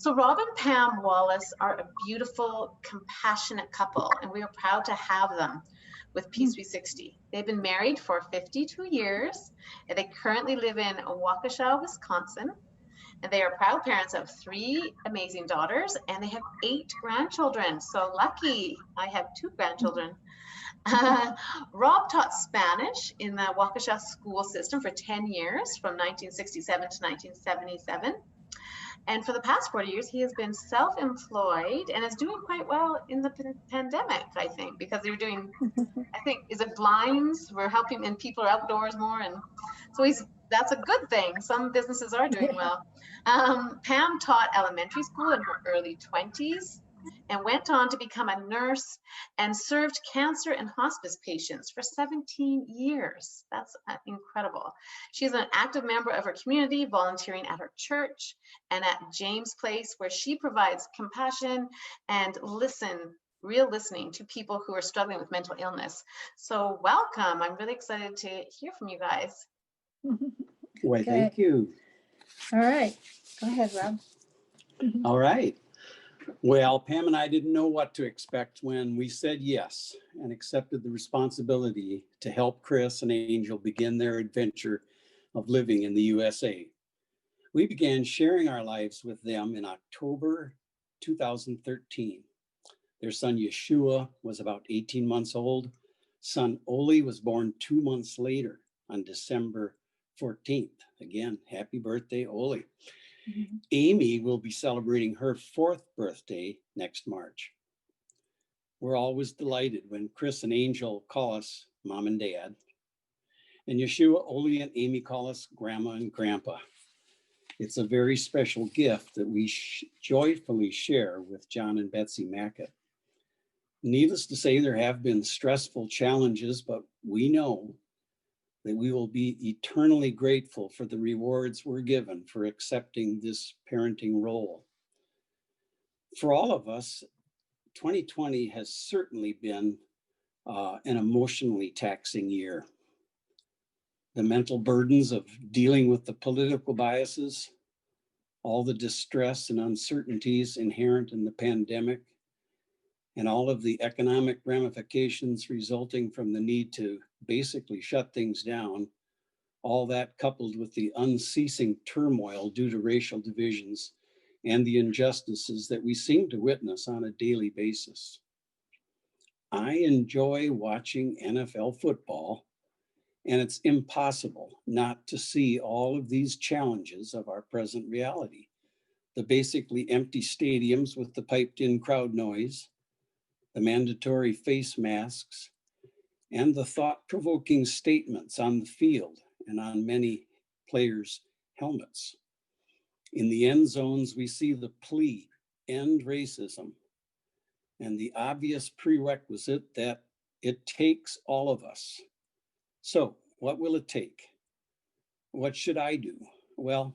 So Rob and Pam Wallace are a beautiful, compassionate couple, and we are proud to have them with Peace 360. They've been married for 52 years, and they currently live in Waukesha, Wisconsin. And they are proud parents of 3 amazing daughters, and they have 8 grandchildren. So lucky, I have 2 grandchildren. Rob taught Spanish in the Waukesha school system for 10 years, from 1967 to 1977. And for the past 40 years, he has been self-employed and is doing quite well in the pandemic, I think, because they were doing, I think, is it blinds? We're helping, and people are outdoors more. And so that's a good thing. Some businesses are doing well. Pam taught elementary school in her early 20s and went on to become a nurse and served cancer and hospice patients for 17 years. That's incredible. She's an active member of her community, volunteering at her church and at James Place, where she provides compassion and real listening to people who are struggling with mental illness. So welcome. I'm really excited to hear from you guys. Why, thank you. All right. Go ahead, Rob. All right. Well, Pam and I didn't know what to expect when we said yes and accepted the responsibility to help Chris and Angel begin their adventure of living in the USA. We began sharing our lives with them in October 2013. Their son Yeshua was about 18 months old. Son Oli was born 2 months later on December 14th. Again, happy birthday, Oli. Mm-hmm. Amy will be celebrating her 4th birthday next March. We're always delighted when Chris and Angel call us Mom and Dad. And Yeshua, Oli, and Amy call us Grandma and Grandpa. It's a very special gift that we joyfully share with John and Betsy Mackett. Needless to say, there have been stressful challenges, but we know that we will be eternally grateful for the rewards we're given for accepting this parenting role. For all of us, 2020 has certainly been an emotionally taxing year. The mental burdens of dealing with the political biases, all the distress and uncertainties inherent in the pandemic, and all of the economic ramifications resulting from the need to basically shut things down, all that coupled with the unceasing turmoil due to racial divisions and the injustices that we seem to witness on a daily basis. I enjoy watching NFL football, and it's impossible not to see all of these challenges of our present reality. The basically empty stadiums with the piped-in crowd noise, the mandatory face masks, and the thought-provoking statements on the field and on many players' helmets. In the end zones, we see the plea, end racism, and the obvious prerequisite that it takes all of us. So, what will it take? What should I do? Well,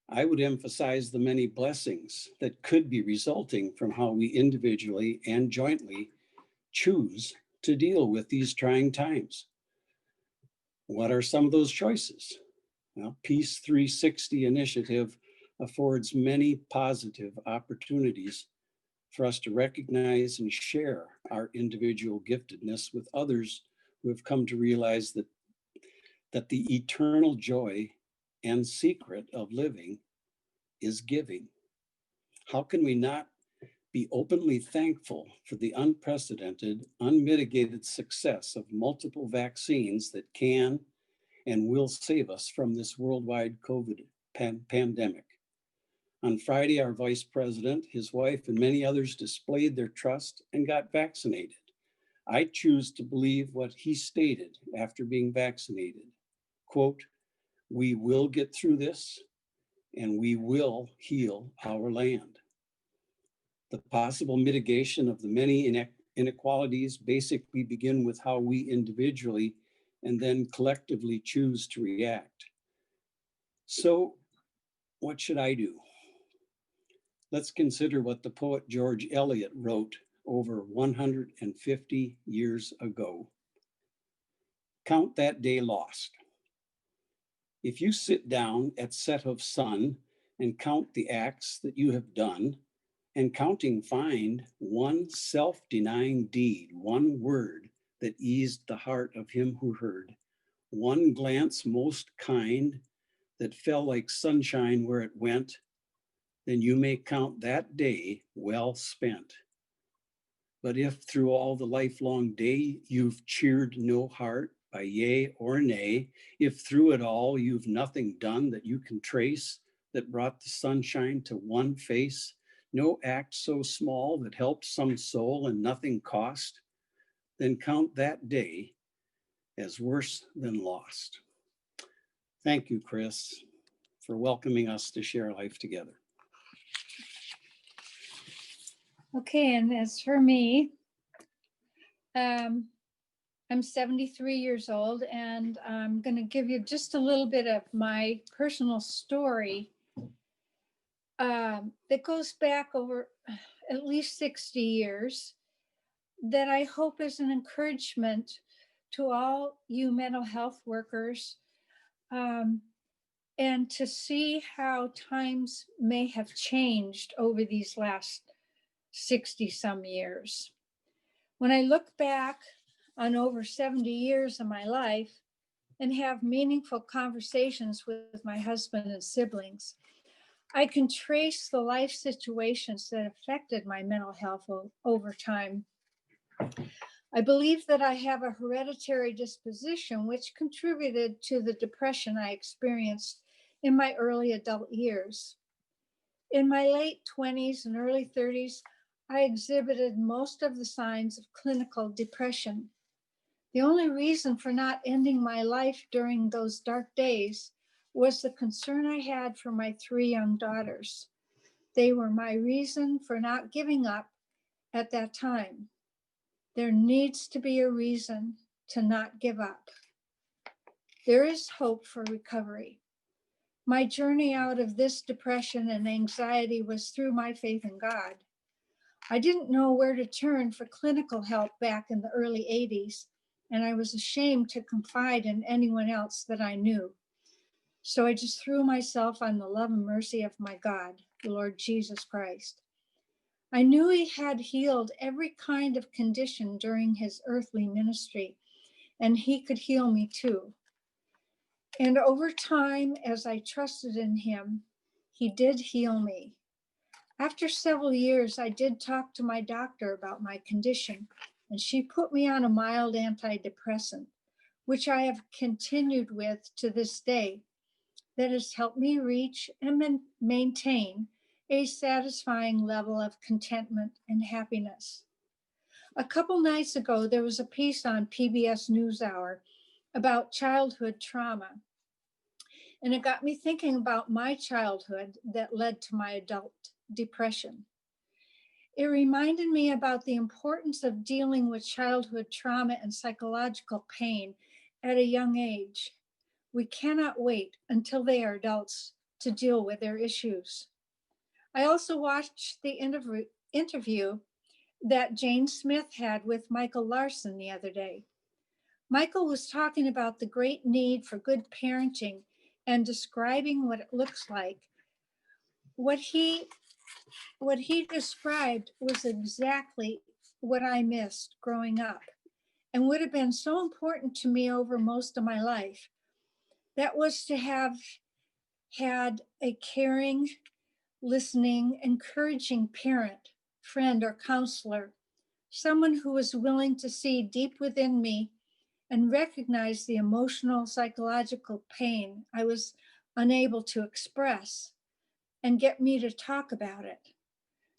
I would emphasize the many blessings that could be resulting from how we individually and jointly choose to deal with these trying times. What are some of those choices? Well, Peace 360 initiative affords many positive opportunities for us to recognize and share our individual giftedness with others who have come to realize that the eternal joy and secret of living is giving. How can we not be openly thankful for the unprecedented, unmitigated success of multiple vaccines that can and will save us from this worldwide COVID pandemic? On Friday, our vice president, his wife, and many others displayed their trust and got vaccinated. I choose to believe what he stated after being vaccinated. Quote, "We will get through this, and we will heal our land." The possible mitigation of the many inequalities basically begin with how we individually and then collectively choose to react. So, what should I do? Let's consider what the poet George Eliot wrote over 150 years ago. Count that day lost. If you sit down at set of sun and count the acts that you have done, and counting find one self-denying deed, one word that eased the heart of him who heard, one glance most kind that fell like sunshine where it went, then you may count that day well spent. But if through all the lifelong day you've cheered no heart by yea or nay, if through it all you've nothing done that you can trace that brought the sunshine to one face, no act so small that helped some soul and nothing cost, then count that day as worse than lost. Thank you, Chris, for welcoming us to share life together. Okay, and as for me, I'm 73 years old, and I'm going to give you just a little bit of my personal story that goes back over at least 60 years that I hope is an encouragement to all you mental health workers, and to see how times may have changed over these last 60 some years. When I look back on over 70 years of my life and have meaningful conversations with my husband and siblings, I can trace the life situations that affected my mental health over time. I believe that I have a hereditary disposition which contributed to the depression I experienced in my early adult years. In my late 20s and early 30s, I exhibited most of the signs of clinical depression. The only reason for not ending my life during those dark days was the concern I had for my 3 young daughters. They were my reason for not giving up at that time. There needs to be a reason to not give up. There is hope for recovery. My journey out of this depression and anxiety was through my faith in God. I didn't know where to turn for clinical help back in the early 80s, and I was ashamed to confide in anyone else that I knew. So I just threw myself on the love and mercy of my God, the Lord Jesus Christ. I knew he had healed every kind of condition during his earthly ministry, and he could heal me too. And over time, as I trusted in him, he did heal me. After several years, I did talk to my doctor about my condition, and she put me on a mild antidepressant, which I have continued with to this day, that has helped me reach and maintain a satisfying level of contentment and happiness. A couple nights ago, there was a piece on PBS NewsHour about childhood trauma. And it got me thinking about my childhood that led to my adult depression. It reminded me about the importance of dealing with childhood trauma and psychological pain at a young age. We cannot wait until they are adults to deal with their issues. I also watched the interview that Jane Smith had with Michael Larson the other day. Michael was talking about the great need for good parenting and describing what it looks like. What he described was exactly what I missed growing up and would have been so important to me over most of my life. That was to have had a caring, listening, encouraging parent, friend, or counselor, someone who was willing to see deep within me and recognize the emotional, psychological pain I was unable to express and get me to talk about it.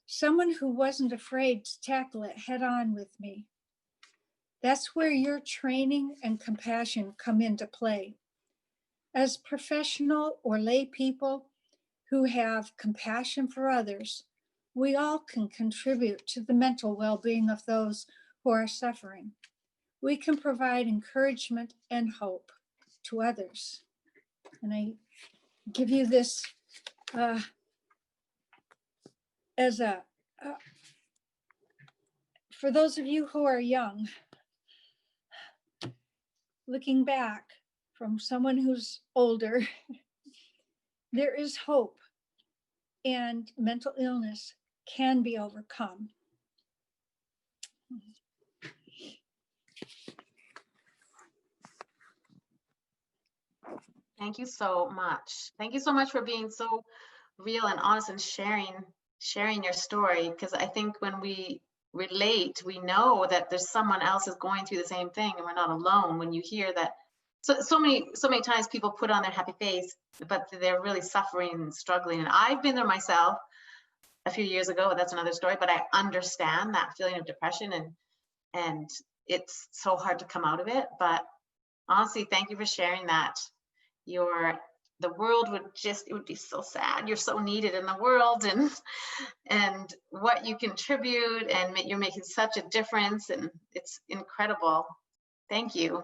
Someone who wasn't afraid to tackle it head on with me. That's where your training and compassion come into play. As professional or lay people who have compassion for others, we all can contribute to the mental well-being of those who are suffering. We can provide encouragement and hope to others. And I give you this as for those of you who are young, looking back from someone who's older, there is hope and mental illness can be overcome. Thank you so much. Thank you so much for being so real and honest and sharing your story, because I think when we relate, we know that there's someone else is going through the same thing and we're not alone. When you hear that, so many times people put on their happy face, but they're really suffering and struggling. And I've been there myself a few years ago, that's another story, but I understand that feeling of depression, and it's so hard to come out of it. But honestly, thank you for sharing that. The world would it would be so sad. You're so needed in the world, and what you contribute, and you're making such a difference, and it's incredible. Thank you.